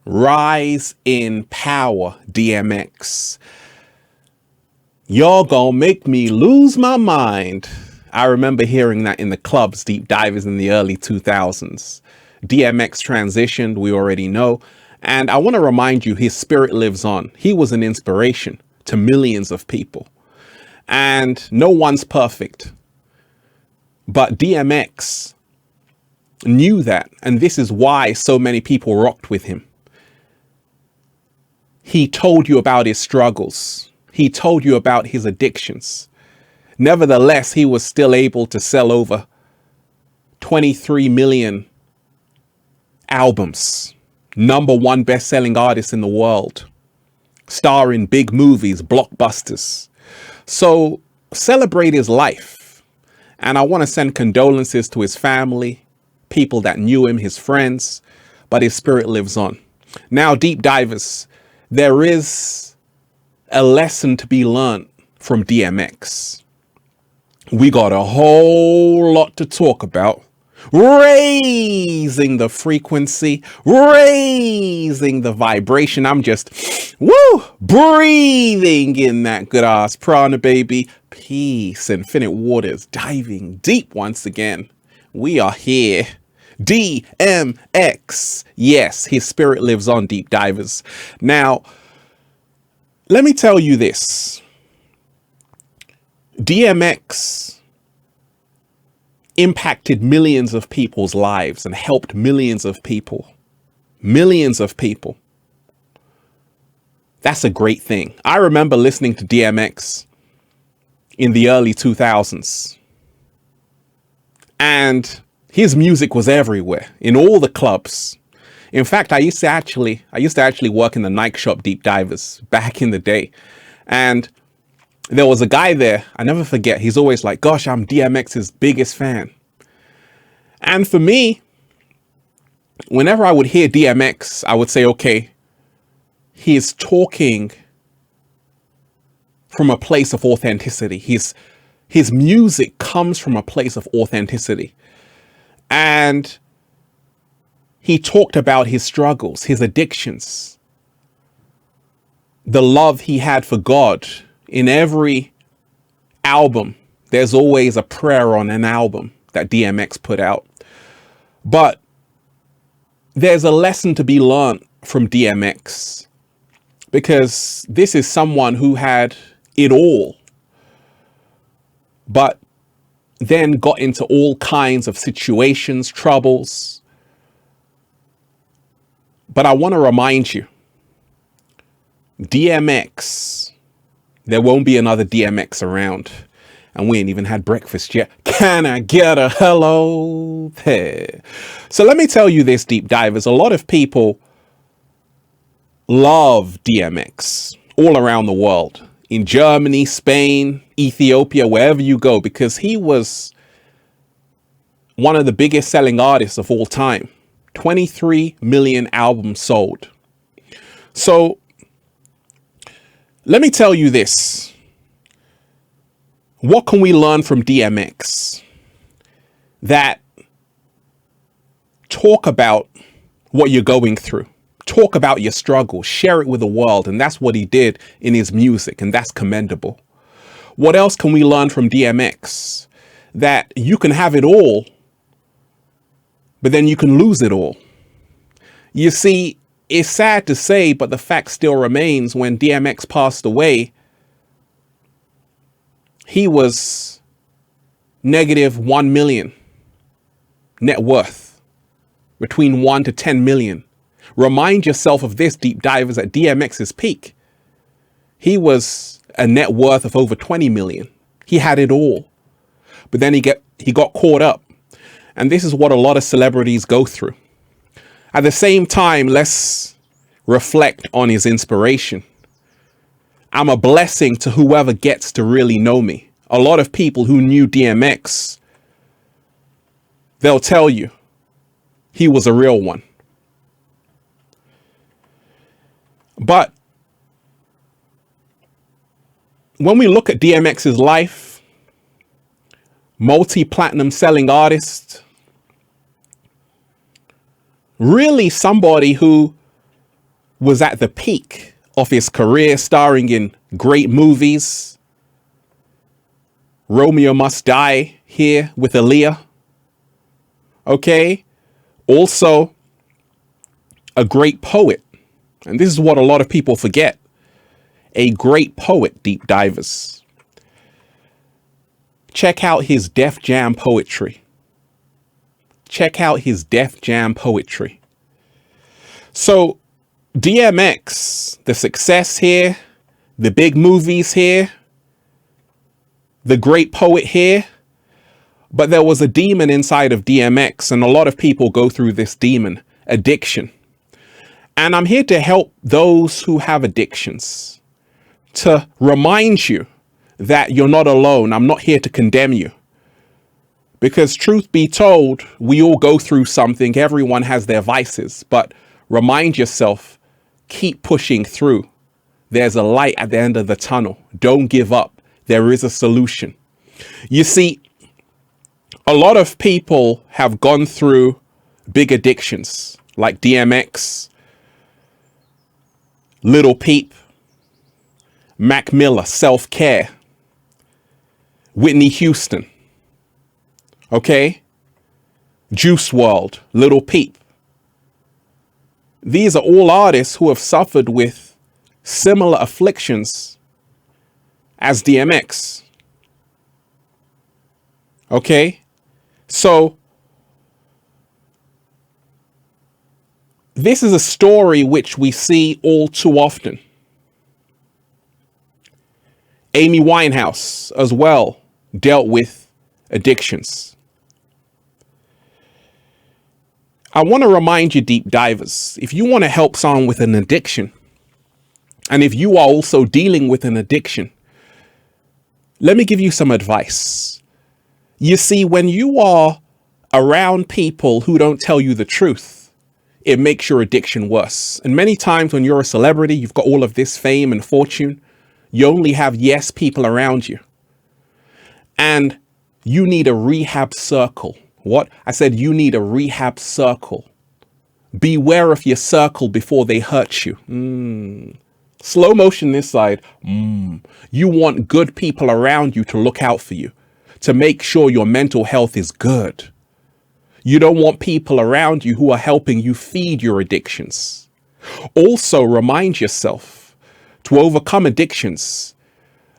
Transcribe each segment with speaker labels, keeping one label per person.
Speaker 1: Rise in power, DMX. Y'all gonna make me lose my mind. I remember hearing that in the clubs, deep divers in the early 2000s. DMX transitioned, we already know. And I want to remind you, his spirit lives on. He was an inspiration to millions of people. And no one's perfect. But DMX knew that. And this is why so many people rocked with him. He told you about his struggles. He told you about his addictions. Nevertheless, he was still able to sell over 23 million albums. #1 best-selling artist in the world. Star in big movies, blockbusters. So celebrate his life. And I want to send condolences to his family, people that knew him, his friends, but his spirit lives on. Now, deep divers, there is a lesson to be learned from DMX. We got a whole lot to talk about. Raising the frequency, raising the vibration. I'm just, breathing in that good ass prana, baby. Peace, infinite waters, diving deep once again. We are here. DMX. Yes, his spirit lives on, deep divers. Now, let me tell you this. DMX impacted millions of people's lives and helped millions of people. Millions of people. That's a great thing. I remember listening to DMX in the early 2000s. And his music was everywhere, in all the clubs. In fact, I used to actually work in the night shop, deep divers, back in the day. And there was a guy there, I never forget, he's always like, gosh, I'm DMX's biggest fan. And for me, whenever I would hear DMX, I would say, okay, he's talking from a place of authenticity. His music comes from a place of authenticity. And he talked about his struggles, his addictions, the love he had for God. In every album, there's always a prayer on an album that DMX put out. But there's a lesson to be learned from DMX, because this is someone who had it all, but then got into all kinds of situations, troubles. But I want to remind you, DMX, there won't be another DMX around. And we ain't even had breakfast yet. Can I get a hello there? So let me tell you this, deep divers. A lot of people love DMX all around the world. In Germany, Spain, Ethiopia, wherever you go, because he was one of the biggest selling artists of all time. 23 million albums sold. So let me tell you this. What can we learn from DMX? That talk about what you're going through. Talk about your struggle. Share it with the world. And that's what he did in his music. And that's commendable. What else can we learn from DMX? That you can have it all, but then you can lose it all. You see, it's sad to say, but the fact still remains, when DMX passed away, he was -1 million net worth, between 1 to 10 million. Remind yourself of this, deep divers, at DMX's peak. He was a net worth of over 20 million. He had it all. But then he got caught up. And this is what a lot of celebrities go through. At the same time, let's reflect on his inspiration. I'm a blessing to whoever gets to really know me. A lot of people who knew DMX, they'll tell you he was a real one. But when we look at DMX's life, multi-platinum selling artist, really somebody who was at the peak of his career, starring in great movies. Romeo Must Die here with Aaliyah. Okay. Also, a great poet. And this is what a lot of people forget. A great poet, deep divers. Check out his Def Jam poetry. Check out his Def Jam poetry. So, DMX, the success here, the big movies here, the great poet here, but there was a demon inside of DMX, and a lot of people go through this demon, addiction. And I'm here to help those who have addictions, to remind you that you're not alone. I'm not here to condemn you. Because truth be told, we all go through something. Everyone has their vices, but remind yourself, keep pushing through. There's a light at the end of the tunnel. Don't give up. There is a solution. You see, a lot of people have gone through big addictions like DMX, Little Peep, Mac Miller, Self-Care, Whitney Houston, okay? Juice WRLD, Little Peep. These are all artists who have suffered with similar afflictions as DMX. Okay? So, this is a story which we see all too often. Amy Winehouse as well dealt with addictions. I want to remind you, deep divers, if you want to help someone with an addiction, and if you are also dealing with an addiction, let me give you some advice. You see, when you are around people who don't tell you the truth, it makes your addiction worse. And many times when you're a celebrity, you've got all of this fame and fortune, you only have yes people around you. And you need a rehab circle. What? I said you need a rehab circle. Beware of your circle before they hurt you. Slow motion this side. You want good people around you to look out for you, to make sure your mental health is good. You don't want people around you who are helping you feed your addictions. Also, remind yourself, to overcome addictions,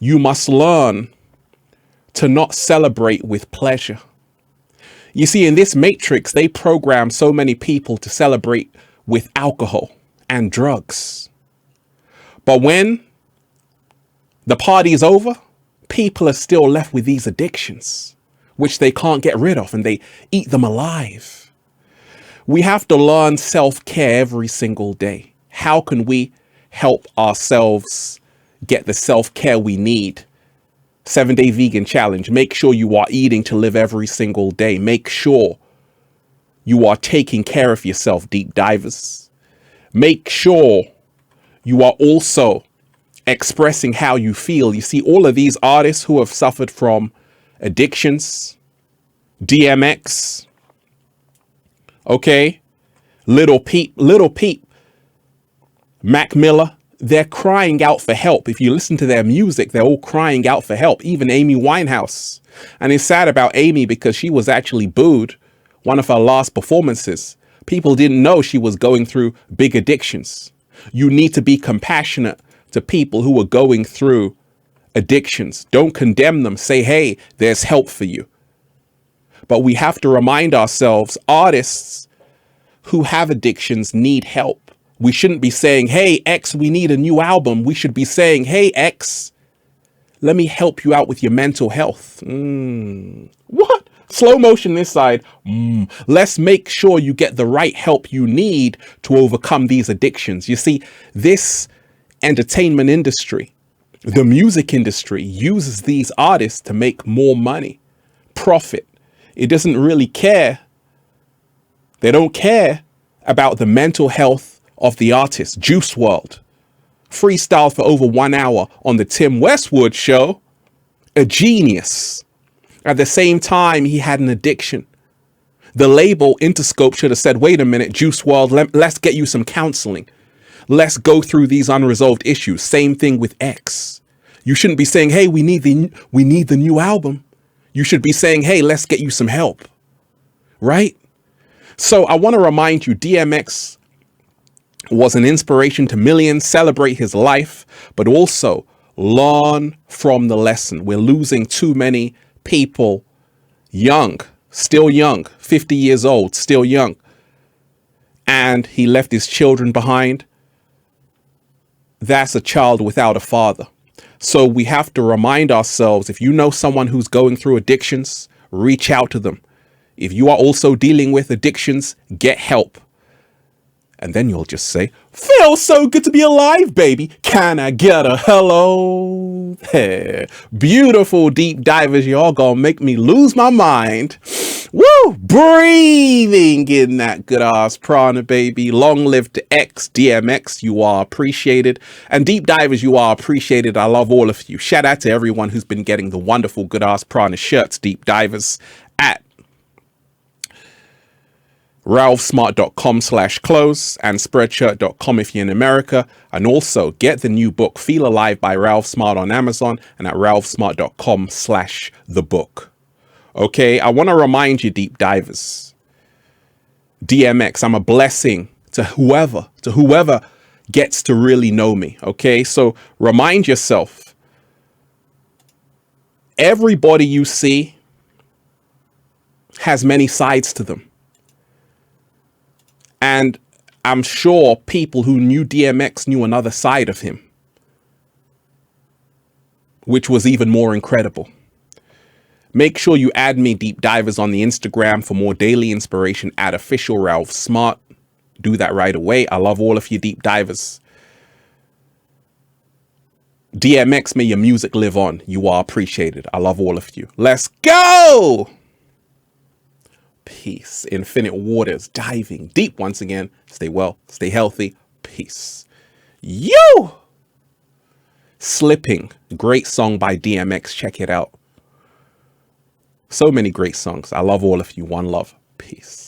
Speaker 1: you must learn to not celebrate with pleasure. You see, in this matrix, they program so many people to celebrate with alcohol and drugs. But when the party is over, people are still left with these addictions, which they can't get rid of, and they eat them alive. We have to learn self-care every single day. How can we help ourselves get the self-care we need? 7-Day Vegan Challenge. Make sure you are eating to live every single day. Make sure you are taking care of yourself, deep divers. Make sure you are also expressing how you feel. You see, all of these artists who have suffered from addictions, DMX, okay, Little Peep, Mac Miller, they're crying out for help. If you listen to their music, they're all crying out for help. Even Amy Winehouse. And it's sad about Amy because she was actually booed one of her last performances. People didn't know she was going through big addictions. You need to be compassionate to people who are going through addictions. Don't condemn them. Say, hey, there's help for you. But we have to remind ourselves, artists who have addictions need help. We shouldn't be saying, hey, X, we need a new album. We should be saying, hey, X, let me help you out with your mental health. What? Slow motion this side. Let's make sure you get the right help you need to overcome these addictions. You see, this entertainment industry, the music industry, uses these artists to make more money, profit. It doesn't really care. They don't care about the mental health of the artist. Juice WRLD freestyled for over 1 hour on the Tim Westwood show. A genius. At the same time, he had an addiction. The label Interscope should have said, wait a minute, Juice WRLD, let's get you some counseling. Let's go through these unresolved issues. Same thing with X. You shouldn't be saying, hey, we need the new album. You should be saying, hey, let's get you some help. Right? So I want to remind you, DMX was an inspiration to millions. Celebrate his life, but also learn from the lesson. We're losing too many people young, still young, 50 years old, still young. And he left his children behind. That's a child without a father. So we have to remind ourselves, if you know someone who's going through addictions, reach out to them. If you are also dealing with addictions, get help. And then you'll just say, feels so good to be alive, baby. Can I get a hello? Hey, beautiful deep divers, y'all gonna make me lose my mind. Woo! Breathing in that good ass prana, baby. Long live to X, DMX, you are appreciated. And deep divers, you are appreciated. I love all of you. Shout out to everyone who's been getting the wonderful good ass prana shirts, deep divers, at ralphsmart.com/close and spreadshirt.com if you're in America. And also get the new book, Feel Alive by Ralph Smart on Amazon and at ralphsmart.com/thebook. Okay, I want to remind you, deep divers, DMX, I'm a blessing to whoever gets to really know me. Okay, so remind yourself, everybody you see has many sides to them. And I'm sure people who knew DMX knew another side of him, which was even more incredible. Make sure you add me, deep divers, on the Instagram for more daily inspiration at official Ralph Smart. Do that right away. I love all of you, deep divers. DMX, may your music live on. You are appreciated. I love all of you. Let's go! Peace. Infinite waters, diving deep once again. Stay well, stay healthy. Peace. You! Slipping. Great song by DMX. Check it out. So many great songs. I love all of you. One love. Peace.